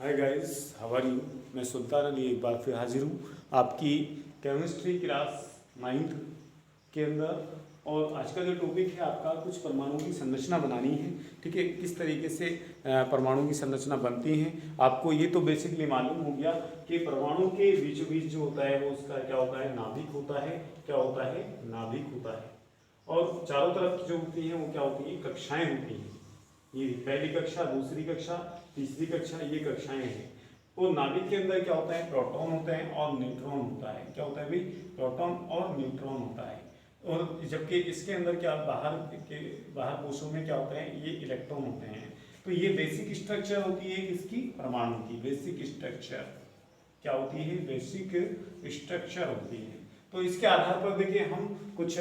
Hi guys, how are you. मैं सुल्तान अली एक बार फिर हाजिर हूँ आपकी केमिस्ट्री क्लास 9th के अंदर। और आज का जो टॉपिक है आपका कुछ परमाणु की संरचना बनानी है। ठीक है, किस तरीके से परमाणु की संरचना बनती है। आपको ये तो बेसिकली मालूम हो गया कि परमाणु के बीचों बीच जो होता है वो उसका क्या होता है, नाभिक होता है। क्या होता है, नाभिक होता है। और चारों तरफ की जो होती हैं वो क्या होती है, कक्षाएं होती हैं। ये पहली कक्षा, दूसरी कक्षा, तीसरी कक्षा, ये कक्षाएं हैं। तो नाभिक के अंदर क्या होता है, प्रोटॉन होते हैं और न्यूट्रॉन होता है। क्या होता है भाई, प्रोटॉन और न्यूट्रॉन होता है। और जबकि इसके अंदर क्या बाहर कोशों में क्या होता है, ये इलेक्ट्रॉन होते हैं। तो ये बेसिक स्ट्रक्चर होती है किसकी, परमाणु की बेसिक स्ट्रक्चर। क्या होती है, बेसिक स्ट्रक्चर होती है। तो इसके आधार पर देखिए हम कुछ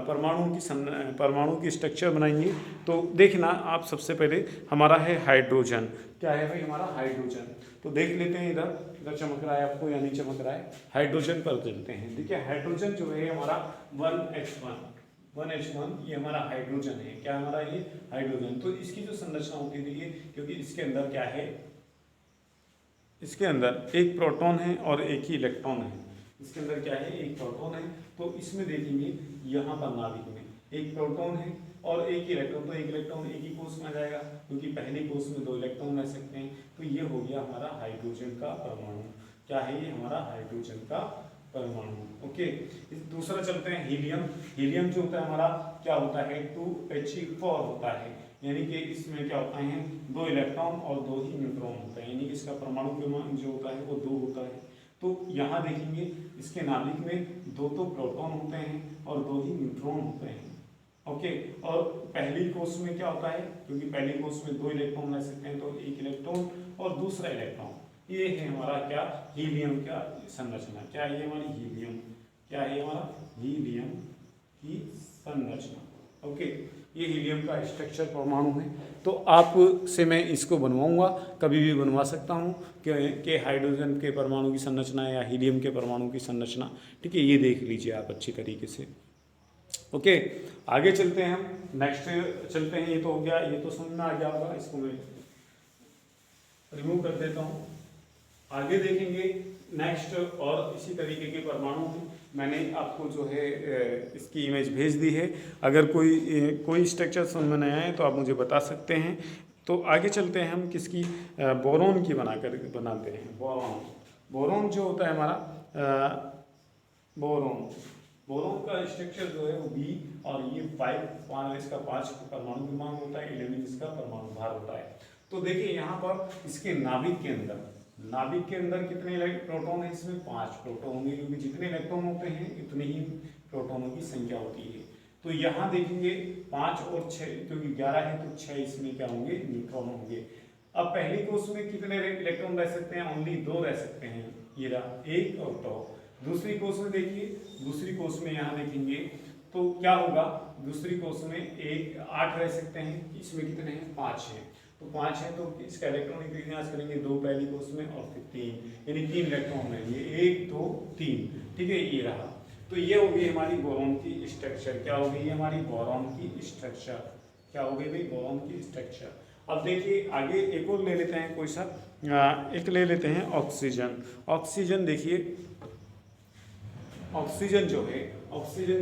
परमाणु की स्ट्रक्चर बनाएंगे। तो देखना आप, सबसे पहले हमारा है हाइड्रोजन। क्या है भाई, हमारा हाइड्रोजन। तो देख लेते हैं, इधर इधर चमक रहा है आपको या नहीं चमक रहा है। हाइड्रोजन पर चलते हैं। देखिए हाइड्रोजन जो है हमारा 1H1 ये हमारा हाइड्रोजन है। क्या हमारा ये हाइड्रोजन। तो इसकी जो संरचना होती है देखिए, क्योंकि इसके अंदर क्या है, इसके अंदर एक प्रोटॉन है और एक ही इलेक्ट्रॉन है। इसके अंदर क्या है, एक प्रोटॉन है। तो इसमें देखेंगे यहाँ पर नाभिक में एक प्रोटॉन है और एक ही इलेक्ट्रॉन। तो एक इलेक्ट्रॉन एक ही कोष में आ जाएगा, क्योंकि पहले कोष में 2 इलेक्ट्रॉन रह सकते हैं। तो ये हो गया हमारा हाइड्रोजन का परमाणु। क्या है, ये हमारा हाइड्रोजन का परमाणु। ओके, दूसरा चलते हैं हीलियम। हीलियम जो होता है हमारा क्या होता है, 2He4 होता है। यानी कि इसमें क्या होता है, 2 इलेक्ट्रॉन और 2 ही न्यूट्रॉन होता है। यानी कि इसका परमाणु क्रमांक जो होता है वो 2 होता है। तो यहाँ देखेंगे इसके नाभिक में 2 तो प्रोटॉन होते हैं और 2 ही न्यूट्रॉन होते हैं। ओके, और पहली कोष में क्या होता है, क्योंकि पहली कोष में 2 इलेक्ट्रॉन रह सकते हैं, तो एक इलेक्ट्रॉन और दूसरा इलेक्ट्रॉन। ये है हमारा क्या, हीलियम का संरचना। क्या है ये हमारी हीलियम, क्या है हमारा हीलियम की संरचना। ओके, ये हीलियम का स्ट्रक्चर परमाणु है। तो आपसे मैं इसको बनवाऊंगा, कभी भी बनवा सकता हूँ कि हाइड्रोजन के परमाणु की संरचना या हीलियम के परमाणु की संरचना। ठीक है, ये देख लीजिए आप अच्छी तरीके से। ओके, आगे चलते हैं हम, नेक्स्ट चलते हैं। ये तो हो गया, ये तो समझ में आ गया होगा। इसको मैं रिमूव कर देता हूँ। आगे देखेंगे नेक्स्ट, और इसी तरीके के परमाणु हैं। मैंने आपको जो है इसकी इमेज भेज दी है। अगर कोई स्ट्रक्चर समझ में नहीं आए तो आप मुझे बता सकते हैं। तो आगे चलते हैं हम किसकी, बोरॉन की बनाते हैं। बोरॉन जो होता है हमारा, बोरॉन का स्ट्रक्चर जो है वो B और ये 5 इसका 5 परमाणु क्रमांक होता है, 11 इसका परमाणु भार होता है। तो देखिए यहाँ पर इसके नाभिक के अंदर कितने प्रोटॉन है, इसमें 5 प्रोटॉन होंगे, क्योंकि जितने इलेक्ट्रॉन होते हैं उतने ही प्रोटॉनों की संख्या होती है। तो यहाँ देखेंगे 5 और 6, क्योंकि 11 है तो 6 इसमें क्या होंगे, न्यूट्रॉन होंगे। अब पहली कोष में कितने इलेक्ट्रॉन रह सकते हैं, ओनली 2 रह सकते हैं, ये रहा 1 और 2। दूसरी कोष में देखिए, दूसरी कोष में यहाँ देखेंगे तो क्या होगा, दूसरी कोष में 8 रह सकते हैं। इसमें कितने हैं, 5 हैं। तो 5 है तो इसका इलेक्ट्रॉनिक विन्यास करेंगे 2 पहली कोष में और फिर 3, यानी 3 इलेक्ट्रॉन है, ये 1 2 3। ठीक है, ये रहा। तो ये हो गई हमारी बोरॉन की स्ट्रक्चर। क्या हो गई हमारी बोरॉन की स्ट्रक्चर, क्या हो गई भाई, बोरॉन की स्ट्रक्चर। अब देखिए आगे एक और ले लेते हैं कोई सा, एक ले लेते हैं ऑक्सीजन। ऑक्सीजन देखिए, ऑक्सीजन जो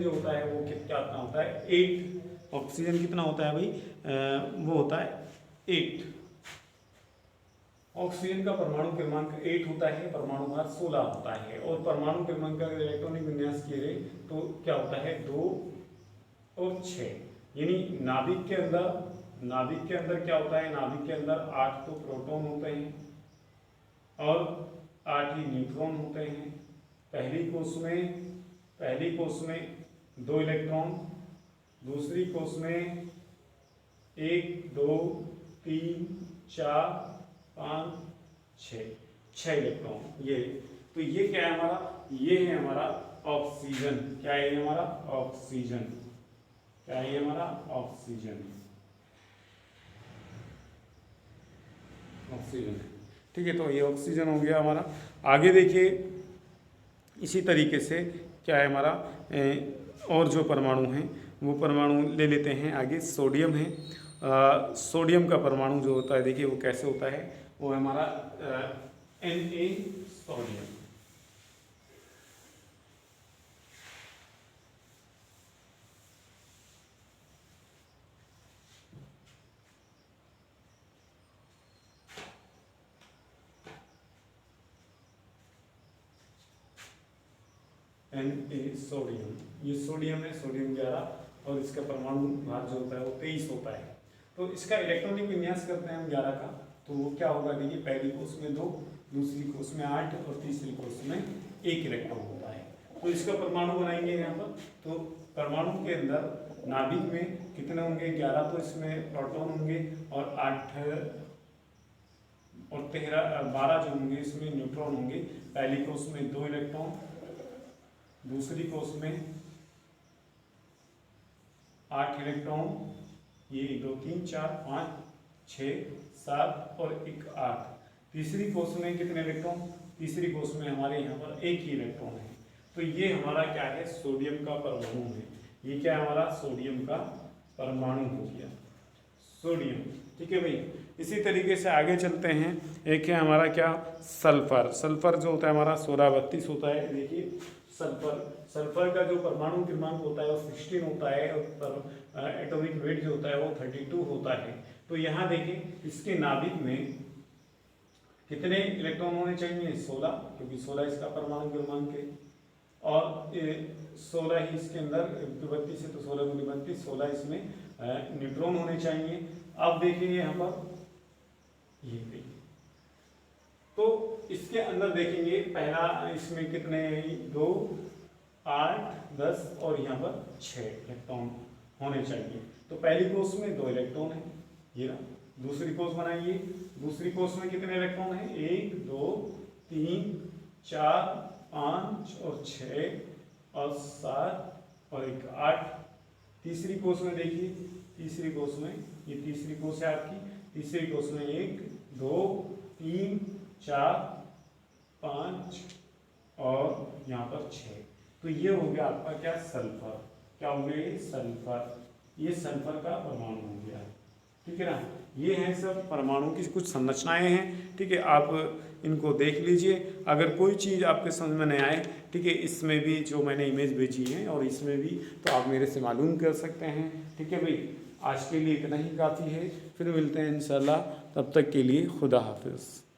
होता है वो कितना होता है, 8। ऑक्सीजन कितना होता है भाई, वो होता है 8। ऑक्सीजन का परमाणु क्रमांक 8 होता है, परमाणु भार 16 होता है। और परमाणु क्रमांक का इलेक्ट्रॉनिक विन्यास किए तो क्या होता है, 2 और 6। यानी नाभिक के अंदर क्या होता है, नाभिक के अंदर 8 तो प्रोटॉन होते हैं और 8 ही न्यूट्रॉन होते हैं। पहली कोष में 2 इलेक्ट्रॉन, दूसरी कोष में 1 2 3 4 5 6 इलेक्ट्रॉन। ये तो ये क्या है हमारा, ये है हमारा ऑक्सीजन। क्या है हमारा ऑक्सीजन, क्या है हमारा ऑक्सीजन। ठीक है, तो ये ऑक्सीजन हो गया हमारा। आगे देखिए इसी तरीके से क्या है हमारा, और जो परमाणु हैं वो परमाणु ले लेते हैं। आगे सोडियम है। सोडियम का परमाणु जो होता है देखिए वो कैसे होता है, वो है हमारा Na सोडियम। Na सोडियम, ये सोडियम है, सोडियम 11 और इसका परमाणु भार जो होता है वो 23 होता है। तो इसका इलेक्ट्रॉनिक विन्यास करते हैं हम 11 का, तो वो क्या होगा देखिए, पहली कोष में 2, दूसरी कोष में 8 और तीसरी कोष में 1 इलेक्ट्रॉन होता है। तो इसका परमाणु बनाएंगे यहाँ पर, तो परमाणु के अंदर नाभिक में कितने होंगे, 11, तो इसमें प्रोटॉन होंगे और 8 और 12 जो होंगे इसमें न्यूट्रॉन होंगे। पहली कोष में 2 इलेक्ट्रॉन, दूसरी कोष में 8 इलेक्ट्रॉन, ये 1 2 3 4 5 6 7 और 1 8। तीसरी कोष में कितने इलेक्ट्रॉन, तीसरी कोष में हमारे यहाँ पर 1 ही इलेक्ट्रॉन है। तो ये हमारा क्या है, सोडियम का परमाणु है। ये क्या है हमारा, सोडियम का परमाणु हो गया, सोडियम। ठीक है भाई, इसी तरीके से आगे चलते हैं। एक है हमारा क्या, सल्फर। सल्फर जो होता है हमारा 1632 होता है। देखिए सल्फर का जो परमाणु क्रमांक होता है वो 16 होता है और एटॉमिक वेट जो होता है वो 32 होता है। तो यहाँ देखें इसके नाभिक में कितने इलेक्ट्रॉन होने चाहिए, 16, क्योंकि 16 इसका परमाणु क्रमांक है और 16 ही इसके अंदर 32 है, तो 16 × 32 16 इसमें न्यूट्रॉन होने चाहिए। अब देखिए यहाँ पर ये देखिए, तो इसके अंदर देखेंगे पहला इसमें कितने, 2 8 10 और यहाँ पर 6 इलेक्ट्रॉन होने चाहिए। तो पहली कोष में 2 इलेक्ट्रॉन है, ये ना। दूसरी कोष बनाइए, दूसरी कोष में कितने इलेक्ट्रॉन है, 1 2 3 4 5 और 6 और 7 और 1 8। तीसरी कोष में देखिए, तीसरी कोष में, ये तीसरी कोष है आपकी, तीसरी कोष में 1 2 3 4 5 और यहाँ पर 6। तो ये हो गया आपका क्या, सल्फर। क्या हो गया ये, सल्फर। ये सल्फर का परमाणु हो गया, ठीक है ना। ये हैं सब परमाणु की कुछ संरचनाएं हैं, ठीक है। आप इनको देख लीजिए, अगर कोई चीज़ आपके समझ में नहीं आए, ठीक है, इसमें भी जो मैंने इमेज भेजी है और इसमें भी, तो आप मेरे से मालूम कर सकते हैं, ठीक है भाई। आज के लिए इतना ही काफ़ी है, फिर मिलते हैं इंशाल्लाह, तब तक के लिए खुदा हाफिज़।